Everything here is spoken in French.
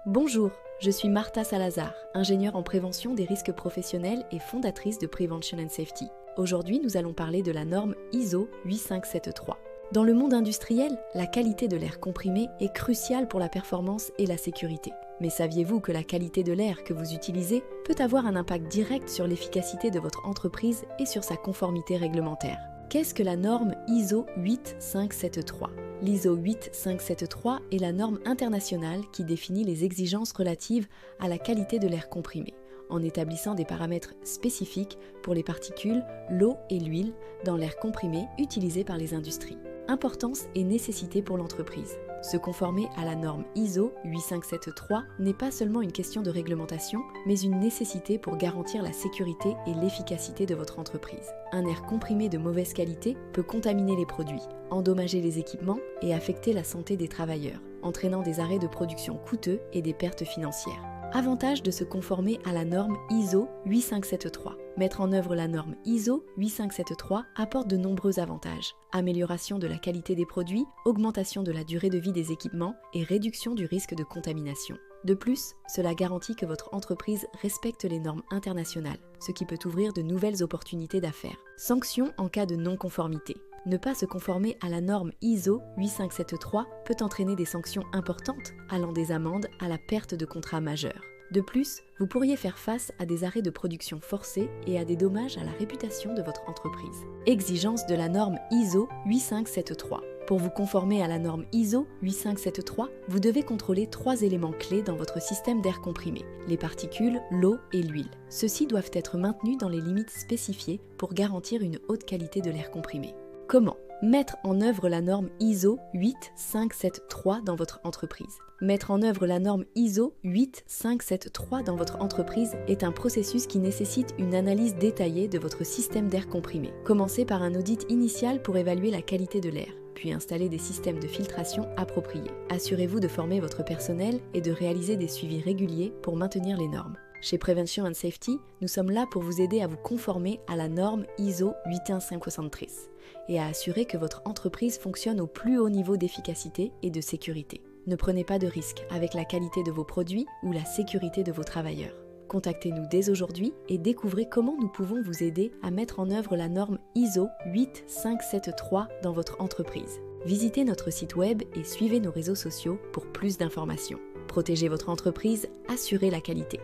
Bonjour, je suis Martha Salazar, ingénieure en prévention des risques professionnels et fondatrice de Prevention and Safety. Aujourd'hui, nous allons parler de la norme ISO 8573. Dans le monde industriel, la qualité de l'air comprimé est cruciale pour la performance et la sécurité. Mais saviez-vous que la qualité de l'air que vous utilisez peut avoir un impact direct sur l'efficacité de votre entreprise et sur sa conformité réglementaire? Qu'est-ce que la norme ISO 8573 ? L'ISO 8573 est la norme internationale qui définit les exigences relatives à la qualité de l'air comprimé, en établissant des paramètres spécifiques pour les particules, l'eau et l'huile dans l'air comprimé utilisé par les industries. Importance et nécessité pour l'entreprise. Se conformer à la norme ISO 8573 n'est pas seulement une question de réglementation, mais une nécessité pour garantir la sécurité et l'efficacité de votre entreprise. Un air comprimé de mauvaise qualité peut contaminer les produits, endommager les équipements et affecter la santé des travailleurs, entraînant des arrêts de production coûteux et des pertes financières. Avantage de se conformer à la norme ISO 8573. Mettre en œuvre la norme ISO 8573 apporte de nombreux avantages. Amélioration de la qualité des produits, augmentation de la durée de vie des équipements et réduction du risque de contamination. De plus, cela garantit que votre entreprise respecte les normes internationales, ce qui peut ouvrir de nouvelles opportunités d'affaires. Sanctions en cas de non-conformité. Ne pas se conformer à la norme ISO 8573 peut entraîner des sanctions importantes, allant des amendes à la perte de contrats majeurs. De plus, vous pourriez faire face à des arrêts de production forcés et à des dommages à la réputation de votre entreprise. Exigence de la norme ISO 8573. Pour vous conformer à la norme ISO 8573, vous devez contrôler 3 éléments clés dans votre système d'air comprimé, les particules, l'eau et l'huile. Ceux-ci doivent être maintenus dans les limites spécifiées pour garantir une haute qualité de l'air comprimé. Comment mettre en œuvre la norme ISO 8573 dans votre entreprise? Mettre en œuvre la norme ISO 8573 dans votre entreprise est un processus qui nécessite une analyse détaillée de votre système d'air comprimé. Commencez par un audit initial pour évaluer la qualité de l'air, puis installer des systèmes de filtration appropriés. Assurez-vous de former votre personnel et de réaliser des suivis réguliers pour maintenir les normes. Chez Prevention and Safety, nous sommes là pour vous aider à vous conformer à la norme ISO 8573 et à assurer que votre entreprise fonctionne au plus haut niveau d'efficacité et de sécurité. Ne prenez pas de risques avec la qualité de vos produits ou la sécurité de vos travailleurs. Contactez-nous dès aujourd'hui et découvrez comment nous pouvons vous aider à mettre en œuvre la norme ISO 8573 dans votre entreprise. Visitez notre site web et suivez nos réseaux sociaux pour plus d'informations. Protégez votre entreprise, assurez la qualité.